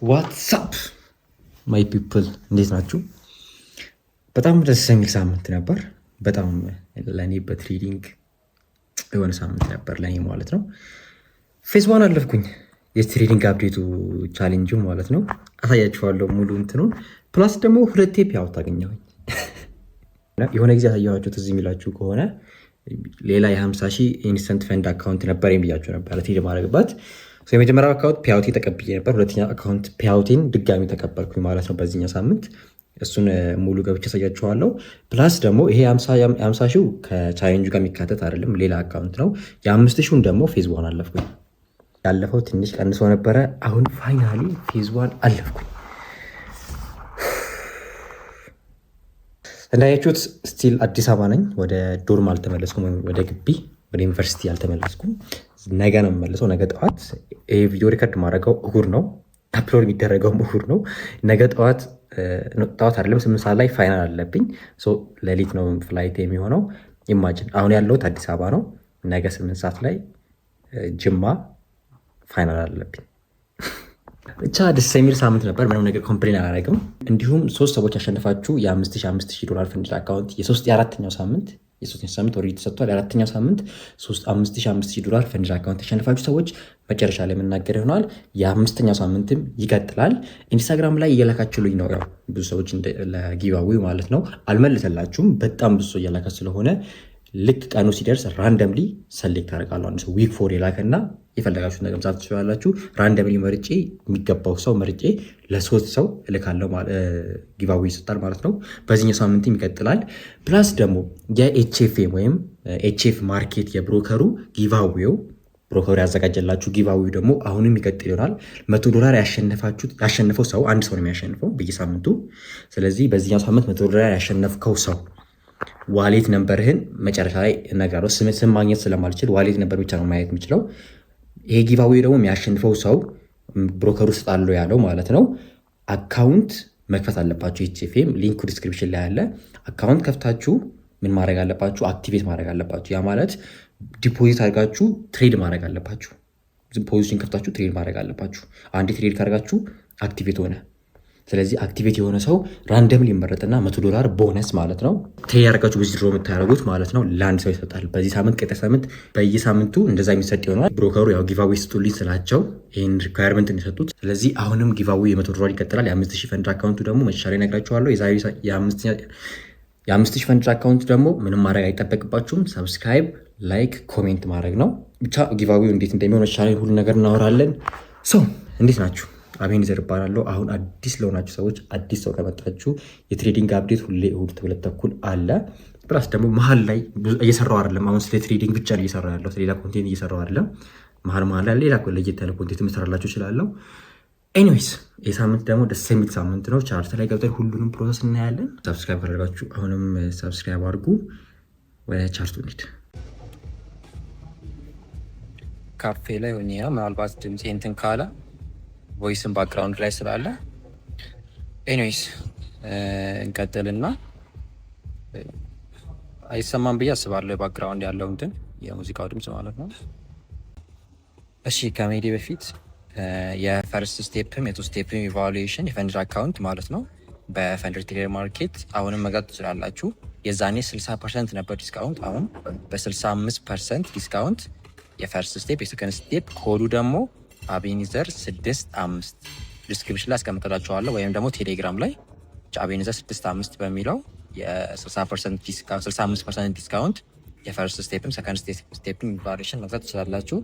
ዋትሳፕ ማይ ፒፕል እንዴት ናችሁ? በጣም ደስ የሚል ሳምንት ነበር። በጣም ለእኔ በትሬዲንግ የሆነ ሳምንት ነበር ለእኔ ማለት ነው። ፌዝ ዋን አለፍኩኝ የትሬዲንግ አፕዴቱ ቻሌንጁ ማለት ነው። አሳያችኋለሁ ሙሉ እንትኑን ፕላስ ደግሞ 2 ቴፕ ያው ታገኘሁኝ። የሆነ ጊዜ ያሳየኋችሁ ትዝ የሚላችሁ ከሆነ ሌላ የ50,000 ኢንስተንት ፈንድ አካውንት ነበር ብያችሁ ነበር ትሄድ ማድረግባት። የመጀመሪያው አካውንት ፒያውቲ ተቀብዬ ነበር። ሁለተኛ አካውንት ፒያውቲን ድጋሚ ተቀበልኩኝ ማለት ነው በዚህኛው ሳምንት። እሱን ሙሉ ገብቼ ያሳያችኋለሁ። ፕላስ ደግሞ ይሄ 50,000 ከቻሌንጁ ጋር የሚካተት አይደለም፣ ሌላ አካውንት ነው። የ5,000 ደግሞ ፌዝ ዋን አለፍኩኝ። ያለፈው ትንሽ ቀንሶ ነበረ። አሁን ፋይናሊ ፌዝ ዋን አለፍኩኝ። እንዳያችሁት ስቲል አዲስ አበባ ነኝ። ወደ ዶርም አልተመለስኩም፣ ወደ ግቢ ወደ ዩኒቨርሲቲ አልተመለስኩም። ነገ ነው የምመለሰው። ነገ ጠዋት ይህ ቪዲዮ ሪከርድ ማድረገው እሁድ ነው፣ አፕሎድ የሚደረገው እሁድ ነው። ነገ ጠዋት አይደለም 8 ሰዓት ላይ ፋይናል አለብኝ። ሌሊት ነው ፍላይት የሚሆነው። ኢማጅን አሁን ያለሁት አዲስ አበባ ነው። ነገ 8 ሰዓት ላይ ጅማ ፋይናል አለብኝ። ብቻ ደስ የሚል ሳምንት ነበር። ምንም ነገር ኮምፕሌን አላደረግም። እንዲሁም 3 ሰዎች ያሸንፋችሁ $5,000 ፈንድ አካውንት የአራተኛው ሳምንት ኦልሬዲ ተሰጥቷል። የአራተኛው ሳምንት $5,000 ፈንድ አካውንት ያሸንፋችሁ ሰዎች መጨረሻ ላይ የምናገር ይሆናል። የአምስተኛው ሳምንትም ይቀጥላል። ኢንስታግራም ላይ እየላካችሁልኝ ነው፣ ያው ብዙ ሰዎች ለጊቫዌ ማለት ነው። አልመልሰላችሁም፣ በጣም ብዙ ሰው እየላካ ስለሆነ ልክ ቀኑ ሲደርስ ራንደምሊ ሰሌክት አደርጋለሁ። አንድ ሰው ዊክ 4 የላከና የፈለጋችሁት ነገር መጻፍ ትችላላችሁ። ራንደምሊ መርጬ የሚገባው ሰው መርጬ ለ3 ሰው እልካለሁ። ጊቫዌ ይሰጣል ማለት ነው። በዚህኛው ሳምንትም ይቀጥላል። ፕላስ ደግሞ የኤችኤፍኤም ወይም ኤችኤፍ ማርኬት የብሮከሩ ጊቫዌው ብሮከሩ ያዘጋጀላችሁ ጊቫዌው ደግሞ አሁንም ይቀጥል ይሆናል። $100 ያሸነፈው ሰው አንድ ሰው ነው የሚያሸንፈው በየሳምንቱ። ስለዚህ በዚህኛው ሳምንት $100 ያሸነፍከው ሰው ዋሌት ነምበርህን መጨረሻ ላይ እነግራለሁ። ስም ማግኘት ስለማልችል ዋሌት ነምበር ብቻ ነው ማየት የሚችለው። ይሄ ጊቫዌ ደግሞ የሚያሸንፈው ሰው ብሮከሩ ስጣለው ያለው ማለት ነው። አካውንት መክፈት አለባችሁ። ኤችኤፍኤም ሊንኩ ዲስክሪፕሽን ላይ ያለ። አካውንት ከፍታችሁ ምን ማድረግ አለባችሁ? አክቲቬት ማድረግ አለባችሁ። ያ ማለት ዲፖዚት አድርጋችሁ ትሬድ ማድረግ አለባችሁ። ፖዚሽን ከፍታችሁ ትሬድ ማድረግ አለባችሁ። አንዴ ትሬድ ካደርጋችሁ አክቲቬት ሆነ። ስለዚህ አክቲቬት የሆነ ሰው ራንደም ሊመረጥና $100 ቦነስ ማለት ነው ትሬድ ያደርጋችሁ ብዙ ድሮ የምታደርጉት ማለት ነው ለአንድ ሰው ይሰጣል። በዚህ ሳምንት ቀጣይ ሳምንት በየሳምንቱ እንደዛ የሚሰጥ ይሆናል። ብሮከሩ ያው ጊቫዌ ስጡልኝ ስላቸው ይህን ሪኳየርመንት እንዲሰጡት። ስለዚህ አሁንም ጊቫዌ $100 ይቀጥላል። የ5,000 ፈንድ አካውንቱ ደግሞ መቻል እነግራችኋለሁ። የ5,000 ፈንድ አካውንት ደግሞ ምንም ማድረግ አይጠበቅባችሁም። ሰብስክራይብ፣ ላይክ፣ ኮሜንት ማድረግ ነው ብቻ። ጊቫዌው እንዴት እንደሚሆን መቻል ሁሉ ነገር እናወራለን። ሰው እንዴት ናችሁ? አቤኔዘር እባላለሁ። አሁን አዲስ ለሆናችሁ ሰዎች አዲስ ሰው ከመጣችሁ የትሬዲንግ አፕዴት ሁሌ እሁድ 2 ተኩል አለ። ፕላስ ደግሞ መሀል ላይ እየሰራው አይደለም። አሁን ስለ ትሬዲንግ ብቻ ነው እየሰራ ያለው፣ ሌላ ኮንቴንት እየሰራው አይደለም። መሀል ላይ ሌላ ለየት ያለ ኮንቴንት መስራላችሁ እችላለሁ። ኤኒዌይስ ይህ ሳምንት ደግሞ ደስ የሚል ሳምንት ነው። ቻርት ላይ ገብተን ሁሉንም ፕሮሰስ እናያለን። ሰብስክራይብ ካደረጋችሁ አሁንም ሰብስክራይብ አድርጉ። ወደ ቻርቱ እንሂድ። ካፌ ላይ ሆኜ ነው ምናልባት ድምፄ እንትን ካለ ቮይስን ባክግራውንድ ላይ ስላለ። ኤኒዌይስ እንቀጥልና አይሰማም ብዬ አስባለሁ ባክግራውንድ ያለው እንትን የሙዚቃው ድምፅ ማለት ነው። እሺ ከሜዲ በፊት የፈርስት ስቴፕም የቱ ስቴፕም ኢቫሉዌሽን የፈንድር አካውንት ማለት ነው በፈንድር ትሬደር ማርኬት አሁንም መግዛት ትችላላችሁ። የዛኔ 60% ነበር ዲስካውንት፣ አሁን በ65% ዲስካውንት የፈርስት ስቴፕ የሰከንድ ስቴፕ ኮዱ ደግሞ አቤኔዘር 65 ዲስክሪፕሽን ላይ አስቀምጥላችኋለሁ፣ ወይም ደግሞ ቴሌግራም ላይ አቤኔዘር 65 በሚለው የ65% ዲስካውንት የፈርስት ስቴፕም ሰከንድ ስቴፕም ኢቫሉዌሽን መግዛት ትችላላችሁ።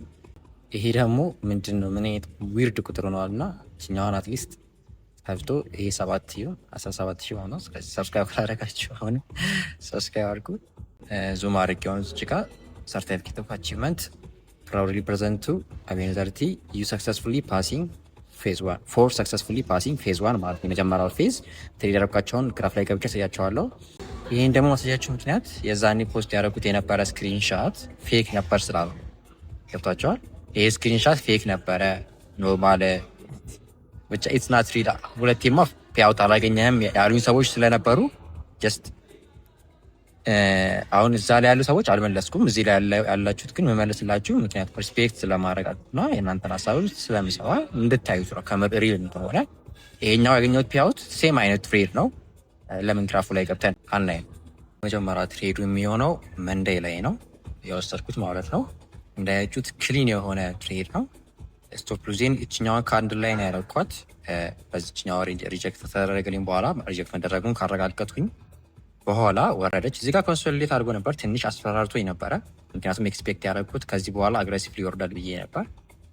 ይሄ ደግሞ ምንድን ነው ምን ዊርድ ቁጥር ሆነዋል እና ችኛዋን አትሊስት ከፍቶ ይሄ 17,000 ሆነ። ስለዚህ ሰብስክራይብ ካላደረጋችሁ አሁን ሰብስክራይብ አድርጉ። ዙም አድርጌውን ጋ ሰርቲፊኬት ኦፍ አቺቭመንት proudly present to Abenezar T you successfully passing phase 1 for successfully passing phase 1 ማለት ነው የመጀመሪያው ፌዝ ትሬድ ያደረጋቸውን ግራፍ ላይ ገብቼ ያሳያቸዋለሁ። ይሄን ደግሞ ማሳያችሁ ምክንያት የዛኔ ፖስት ያደረኩት የነበረ ስክሪንሻት ፌክ ነበር ስላሉ ገብቷቸዋል። ይሄ ስክሪንሻት ፌክ ነበረ ኖርማል ብቻ ኢትስ ናት ሪድ። ሁለቴማ ፔአውት አላገኘህም ያሉኝ ሰዎች ስለነበሩ ጀስት አሁን እዛ ላይ ያሉ ሰዎች አልመለስኩም። እዚህ ላይ ያላችሁት ግን መመለስላችሁ ምክንያቱም ሪስፔክት ስለማረጋትና የእናንተን ሀሳብ ስለሚሰባ እንድታዩት ነው። ከምር ሪል እንደሆነ ይሄኛው ያገኘሁት ፒያውት ሴም አይነት ትሬድ ነው። ለምን ግራፉ ላይ ገብተን አናይም? መጀመሪያ ትሬዱ የሚሆነው መንደይ ላይ ነው የወሰድኩት ማለት ነው። እንዳያችሁት ክሊን የሆነ ትሬድ ነው። ስቶፕ ሉዜን እችኛዋን ከአንድ ላይ ነው ያደረኳት። በዚችኛዋ ሪጀክት ተደረገልኝ በኋላ ሪጀክት መደረጉን ካረጋገጥኩኝ በኋላ ወረደች። እዚህ ጋር ኮንሶሊዴት አድርጎ ነበር። ትንሽ አስፈራርቶኝ ነበረ፣ ምክንያቱም ኤክስፔክት ያደረግኩት ከዚህ በኋላ አግሬሲቭሊ ይወርዳል ብዬ ነበር።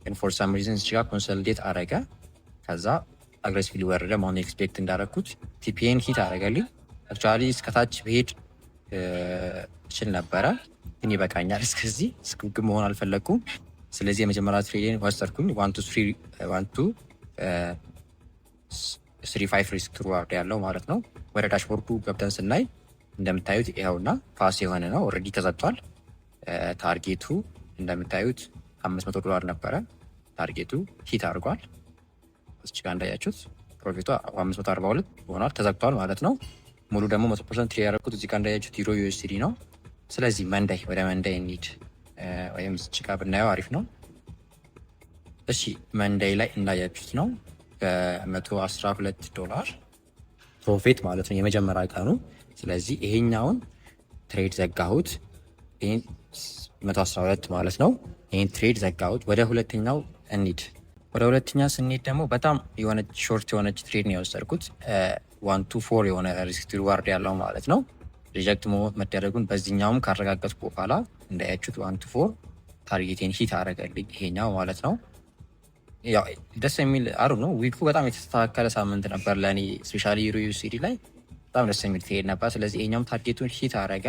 ግን ፎር ሳም ሪዝን እዚህ ጋር ኮንሶሊዴት አረገ፣ ከዛ አግሬሲቭሊ ወረደ። ማሁን ኤክስፔክት እንዳደረግኩት ቲፒኤን ሂት አረገልኝ። አክቹዋሊ እስከታች ብሄድ እችል ነበረ፣ ግን ይበቃኛል። እስከዚህ ስግብግብ መሆን አልፈለግኩም። ስለዚህ የመጀመሪያ ትሬድን ወሰድኩኝ። 1-2-3-5 ሪስክ ሪዋርድ ያለው ማለት ነው። ወደ ዳሽቦርዱ ገብተን ስናይ እንደምታዩት ይኸውና ፓስ የሆነ ነው። ኦልሬዲ ተዘግቷል። ታርጌቱ እንደምታዩት $500 ነበረ። ታርጌቱ ሂት አድርጓል። እዚህ ጋር እንዳያችሁት ፕሮፊቱ 542 ሆኗል። ተዘግቷል ማለት ነው። ሙሉ ደግሞ 100% ትሬድ ያደረኩት እዚህ ጋር እንዳያችሁት ዩሮ ዩኤስዲ ነው። ስለዚህ መንደይ ወደ መንደይ እንሂድ፣ ወይም እዚህ ጋር ብናየው አሪፍ ነው። እሺ መንደይ ላይ እንዳያችሁት ነው $112 ፕሮፊት ማለት ነው የመጀመሪያ ቀኑ። ስለዚህ ይሄኛውን ትሬድ ዘጋሁት። ይሄን 112 ማለት ነው። ይሄን ትሬድ ዘጋሁት። ወደ ሁለተኛው እንሂድ። ወደ ሁለተኛ ስንሄድ ደግሞ በጣም የሆነች ሾርት የሆነች ትሬድ ነው የወሰድኩት። 1-4 የሆነ ሪስክ ሪዋርድ ያለው ማለት ነው። ሪጀክት መደረጉን በዚህኛውም ካረጋገጥኩ በኋላ እንዳያችሁት 1-4 ታርጌቴን ሂት አረገልኝ ይሄኛው ማለት ነው። ያው ደስ የሚል አሩ ነው። ዊኩ በጣም የተስተካከለ ሳምንት ነበር ለእኔ ስፔሻሊ ዩሮ ዩኤስዲ ላይ በጣም ደስ የሚል ትሬድ ነበር። ስለዚህ ይሄኛውም ታርጌቱን ሂት አረገ።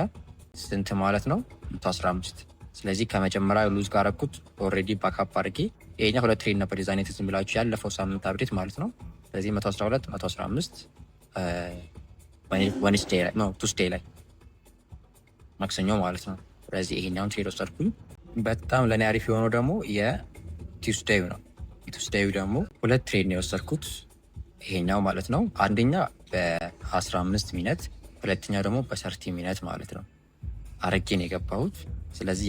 ስንት ማለት ነው? 115። ስለዚህ ከመጀመሪያ ሉዝ ጋር አረኩት ኦልሬዲ ባካፕ አድርጌ። ይሄኛው ሁለት ትሬድ ነበር የዛኔ ትዝ ብላችሁ ያለፈው ሳምንት አብዴት ማለት ነው። ስለዚህ 112 115 ዌድnesday ላይ ነው ቱስዴይ ላይ ማክሰኞ ማለት ነው። ስለዚህ ይሄኛውን ትሬድ ወሰድኩኝ። በጣም ለእኔ አሪፍ የሆነው ደግሞ የቱስዴዩ ነው። የቱስዴዩ ደግሞ ሁለት ትሬድ ነው የወሰድኩት ይሄኛው ማለት ነው። አንደኛ በ15 ሚኒት፣ ሁለተኛው ደግሞ በ30 ሚኒት ማለት ነው አረጌ ነው የገባሁት። ስለዚህ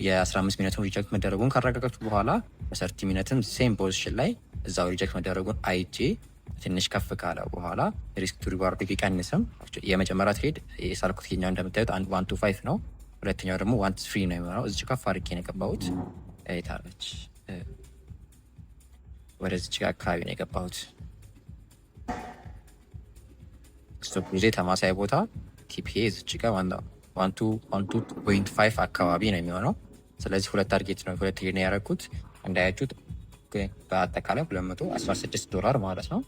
የ15 ሚኒቱን ሪጀክት መደረጉን ካረጋገጥኩ በኋላ በ30 ሚኒትም ሴም ፖዚሽን ላይ እዛው ሪጀክት መደረጉን አይቼ ትንሽ ከፍ ካለ በኋላ ሪስክ ቱ ሪዋርድ ቢቀንስም የመጀመሪያ ትሬድ የሳልኩት ይሄኛው እንደምታዩት 1-5 ነው። ሁለተኛው ደግሞ 1-3 ነው የሚሆነው። እዚህ ከፍ አድርጌ ነው የገባሁት። ታለች ወደዚች ጋር አካባቢ ነው የገባሁት። ስቶፕ ጊዜ ተማሳይ ቦታ ቲፒኤ እዚች ጋር 1-2.5 አካባቢ ነው የሚሆነው። ስለዚህ ሁለት ታርጌት ነው ሁለት ትሬድ ነው ያደረኩት። እንዳያችሁት በአጠቃላይ $216 ማለት ነው።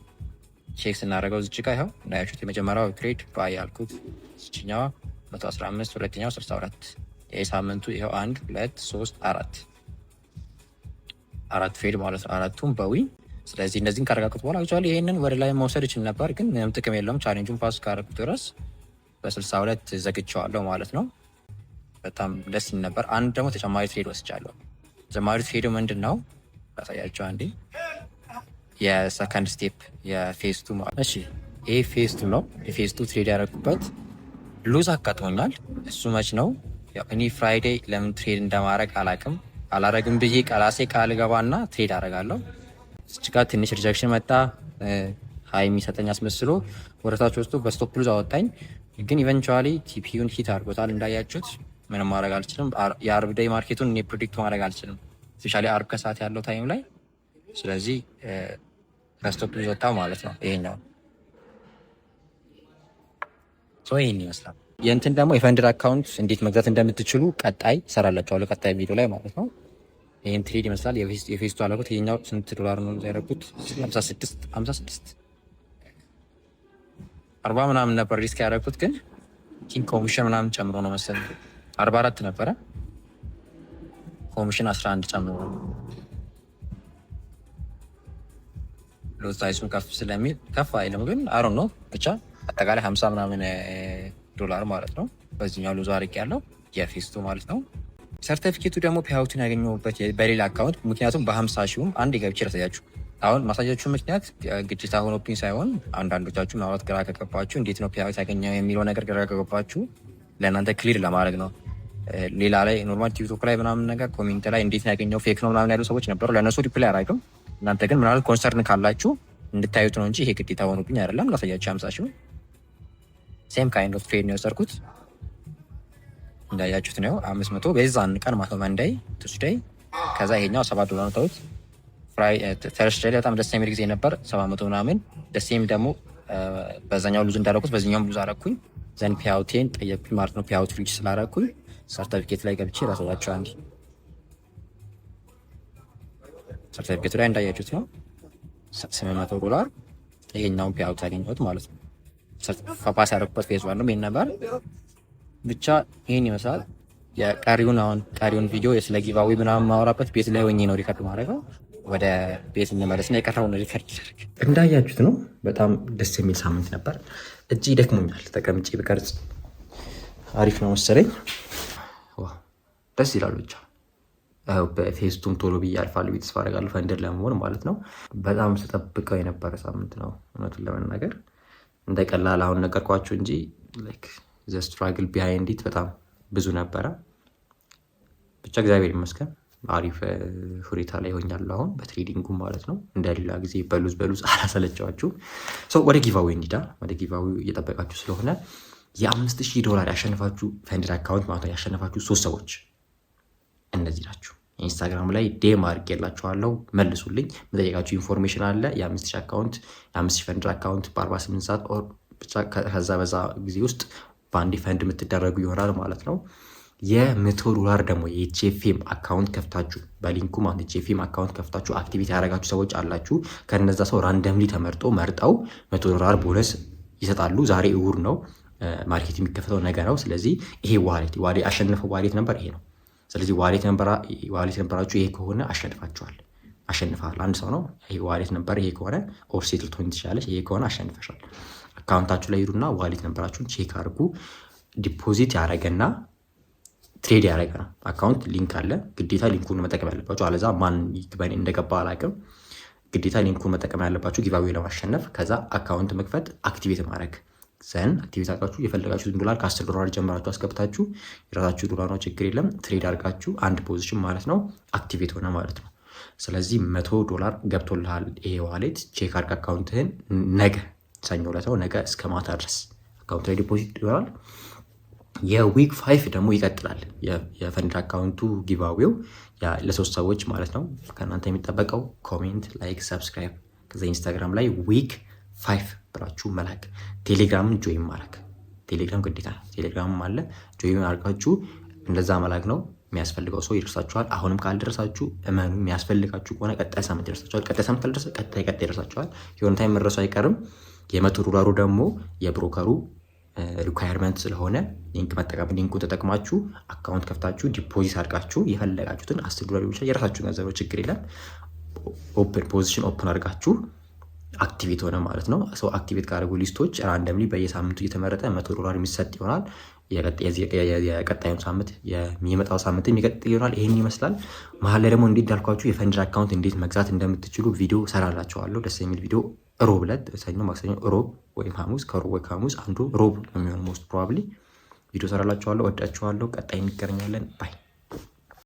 ቼክ ስናደርገው እዚች ጋር ይኸው እንዳያችሁት የመጀመሪያው ትሬድ ባይ ያልኩት እዚችኛዋ 115፣ ሁለተኛው 62። የሳምንቱ ይኸው 1 2 3 4 ፌድ ማለት ነው። አራቱም በዊን። ስለዚህ እነዚህን ካረጋግጥ በኋላ አክቹዋሊ ይሄንን ወደ ላይ መውሰድ ይችል ነበር፣ ግን ምንም ጥቅም የለውም። ቻሌንጁን ፓስ ካረኩት ድረስ በ62 ዘግቼዋለሁ ማለት ነው። በጣም ደስ ይል ነበር። አንድ ደግሞ ተጨማሪ ትሬድ ወስጃለሁ። ተጨማሪ ትሬዱ ምንድን ነው ላሳያቸው አንዴ። የሰከንድ ስቴፕ የፌዝ 2 ማለት እሺ፣ ይሄ ፌዝ 2 ነው። የፌዝ 2 ትሬድ ያደረኩበት ሉዝ አጋጥሞኛል። እሱ መች ነው? ያው እኔ ፍራይዴይ ለምን ትሬድ እንደማድረግ አላረግም ብዬ ቃላሴ ቃል ገባና ትሬድ አደርጋለሁ። እዚህ ጋር ትንሽ ሪጀክሽን መጣ። ሀይ የሚሰጠኝ አስመስሎ ወደታች ወስዶ በስቶፕ ሉዝ አወጣኝ። ግን ኢቨንቹዋሊ ቲፒዩን ሂት አድርጎታል እንዳያችሁት። ምንም ማድረግ አልችልም። የአርብ ዴይ ማርኬቱን እኔ ፕሪዲክት ማድረግ አልችልም፣ ስፔሻሊ አርብ ከሰዓት ያለው ታይም ላይ። ስለዚህ በስቶፕ ሉዝ ወጣው ማለት ነው። ይሄኛው ይህን ይመስላል። የእንትን ደግሞ የፈንድር አካውንት እንዴት መግዛት እንደምትችሉ ቀጣይ ሰራላችኋለሁ፣ ቀጣይ ቪዲዮ ላይ ማለት ነው። ይህን ትሬድ ይመስላል። የፌስቱ አለኩት። ይሄኛው ስንት $? ነው ያደረኩት? 56 40 ምናምን ነበር ሪስክ ያደረኩት፣ ግን ቲንክ ኮሚሽን ምናምን ጨምሮ ነው መሰለኝ 44 ነበረ፣ ኮሚሽን 11 ጨምሮ ሎታይሱን ከፍ ስለሚል ከፍ አይልም፣ ግን አሮ ነው ብቻ አጠቃላይ 50 ምናምን $? ማለት ነው። በዚህኛው ሉዝ አርቅ ያለው የፌስቱ ማለት ነው። ሰርቲፊኬቱ ደግሞ ፒያውቱን ያገኘሁበት በሌላ አካውንት፣ ምክንያቱም በ50 ሺውም አንድ ገብቼ ላሳያችሁ። አሁን ማሳያችሁ ምክንያት ግጭታ ሆኖብኝ ሳይሆን አንዳንዶቻችሁ ምናልባት ግራ ከገባችሁ እንዴት ነው ፒያውት ያገኘው የሚለው ነገር ግራ ከገባችሁ ለእናንተ ክሊር ለማድረግ ነው። ሌላ ላይ ኖርማል ቲክቶክ ላይ ምናምን ነገር ኮሜንት ላይ እንዴት ያገኘው ፌክ ነው ምናምን ያሉ ሰዎች ነበሩ። ለእነሱ ሪፕላይ አላውቅም። እናንተ ግን ምናልባት ኮንሰርን ካላችሁ እንድታዩት ነው እንጂ ይሄ ግዴታ ሆኖብኝ አይደለም። ላሳያችሁ 50 ሺህ ሴም ካይንድ ኦፍ ትሬድ ነው የወሰድኩት። እንዳያችሁት ነው 500 በዛን ቀን ማለት ነው መንዳይ ቱስዴይ። ከዛ ይሄኛው $7 ነው ታውት ተርስዴይ በጣም ደስ የሚል ጊዜ ነበር 700 ምናምን። ደስም ደግሞ በዛኛው ሉዝ እንዳደረኩት በዚህኛውም ሉዝ አደረኩኝ። ዘን ፒያውቴን ጠየቅኩኝ ማለት ነው። ፒያውት ሪች ስላደረኩኝ ሰርቲፊኬት ላይ ገብቼ ራሳቸው አንዲ ሰርቲፊኬቱ ላይ እንዳያችሁት ነው $800 ይሄኛውን ፒያውት ያገኘሁት ማለት ነው። ፓስ ያደረኩበት ፌዝ ዋን ነው ምን ነበር ብቻ ይሄን ይመስላል። የቀሪውን ቪዲዮ ስለ ጊቫዌ ምናምን ማወራበት ቤት ላይ ሆኜ ነው ሪከርድ ማድረገው። ወደ ቤት እንመለስና የቀረውን ሪከርድ ይደረግ። እንዳያችሁት ነው በጣም ደስ የሚል ሳምንት ነበር። እጅ ደክሞኛል። ተቀምጬ ብቀርጽ አሪፍ ነው መሰለኝ። ደስ ይላል። ብቻ በፌስቱም ቶሎ ብዬ አልፋለሁ ተስፋ አደርጋለሁ ፈንድር ለመሆን ማለት ነው። በጣም ስጠብቀው የነበረ ሳምንት ነው እውነቱን ለመናገር። እንደ ቀላል አሁን ነገርኳችሁ እንጂ ዘ ስትራግል ቢሃይንድ ኢት በጣም ብዙ ነበረ። ብቻ እግዚአብሔር ይመስገን አሪፍ ሁኔታ ላይ ሆኛለሁ አሁን በትሬዲንጉ ማለት ነው። እንደሌላ ጊዜ በሉዝ አላሰለቻችሁም። ወደ ጊቫዌ እንሂዳ። ወደ ጊቫዌ እየጠበቃችሁ ስለሆነ $5000 ያሸነፋችሁ ፈንድር አካውንት ማለት ነው ያሸነፋችሁ 3 ሰዎች እነዚህ ናችሁ። ኢንስታግራም ላይ ዴም አድርጌላችኋለሁ፣ መልሱልኝ። መጠየቃችሁ ኢንፎርሜሽን አለ። የ5000 አካውንት የ5000 ፈንድር አካውንት በ48 ሰዓት ብቻ ከዛ በዛ ጊዜ ውስጥ በአንድ ፈንድ የምትደረጉ ይሆናል ማለት ነው። $100 ደግሞ የጄፌም አካውንት ከፍታችሁ በሊንኩ ማለት ጄፌም አካውንት ከፍታችሁ አክቲቪቲ ያደረጋችሁ ሰዎች አላችሁ። ከነዛ ሰው ራንደምሊ መርጠው $100 ቦነስ ይሰጣሉ። ዛሬ እሑድ ነው፣ ማርኬት የሚከፈተው ነገ ነው። ስለዚህ ይሄ ዋሌት አሸነፈው ዋሌት ነበር ይሄ ነው። ስለዚህ ዋሌት ነበራችሁ ይሄ ከሆነ አሸንፈሃል። አንድ ሰው ነው ይሄ ዋሌት ነበር ይሄ ከሆነ ኦር ሴትል ትሆን ትችላለች። ይሄ ከሆነ አሸንፈሻል። አካውንታችሁ ላይ ሄዱና ዋሌት ነበራችሁን ቼክ አድርጉ። ዲፖዚት ያደረገና ትሬድ ያደረገ ነው አካውንት ሊንክ አለ። ግዴታ ሊንኩን መጠቀም ያለባችሁ፣ አለዛ ማን ይግባኝ እንደገባ አላውቅም። ግዴታ ሊንኩን መጠቀም ያለባችሁ ጊቫዌ ለማሸነፍ። ከዛ አካውንት መክፈት፣ አክቲቬት ማድረግ። ዘን አክቲቬት አድርጋችሁ የፈለጋችሁትን $10 ከ$10 ጀምራችሁ አስገብታችሁ የራሳችሁ $1 ነው ችግር የለም። ትሬድ አድርጋችሁ አንድ ፖዚሽን ማለት ነው አክቲቬት ሆነ ማለት ነው። ስለዚህ $100 ገብቶልሃል ይሄ ዋሌት። ቼክ አድርግ አካውንትህን። ነገ ሰኞ ዕለት ነው፣ ነገ እስከ ማታ ድረስ አካውንት ላይ ዲፖዚት ይሆናል። የዊክ 5 ደግሞ ይቀጥላል። የፈንድ አካውንቱ ጊቫዌው ለ3 ሰዎች ማለት ነው። ከእናንተ የሚጠበቀው ኮሜንት፣ ላይክ፣ ሰብስክራይብ ከዛ ኢንስታግራም ላይ ዊክ 5 ብላችሁ መላክ። ቴሌግራምን ጆይን ማድረግ። ቴሌግራም ግዴታ ነው። ቴሌግራምም አለ ጆይን አድርጋችሁ እንደዛ መላክ ነው። የሚያስፈልገው ሰው ይደርሳችኋል። አሁንም ካልደረሳችሁ እመኑ፣ የሚያስፈልጋችሁ ከሆነ ቀጣይ ሳምንት ይደርሳችኋል። ቀጣይ ሳምንት ካልደረሰ ቀጣይ ይደርሳችኋል። የሆነ ታይም መድረሱ አይቀርም። $100 ደግሞ የብሮከሩ ሪኳየርመንት ስለሆነ ሊንኩን ተጠቅማችሁ አካውንት ከፍታችሁ ዲፖዚት አድርጋችሁ የፈለጋችሁትን $10 የራሳችሁ ገንዘብ ችግር የለም። ፖዚሽን ኦፕን አድርጋችሁ አክቲቬት ሆነ ማለት ነው። ሰው አክቲቬት ካደረጉ ሊስቶች ራንደምሊ በየሳምንቱ እየተመረጠ $100 የሚሰጥ ይሆናል። የቀጣዩን ሳምንት የሚመጣው ሳምንት የሚቀጥል ይሆናል። ይህን ይመስላል። መሀል ላይ ደግሞ እንዴት እንዳልኳችሁ የፈንድር አካውንት እንዴት መግዛት እንደምትችሉ ቪዲዮ ሰራላችኋለሁ። ደስ የሚል ቪዲዮ ሮብ ዕለት ሰኞ፣ ማክሰኞ፣ ሮብ ወይም ሐሙስ ከሮብ ወይ ከሐሙስ አንዱ ሮብ ነው የሚሆነው ሞስት ፕሮባብሊ ቪዲዮ ሰራላችኋለሁ። ወዳችኋለሁ። ቀጣይ እንገናኛለን። ባይ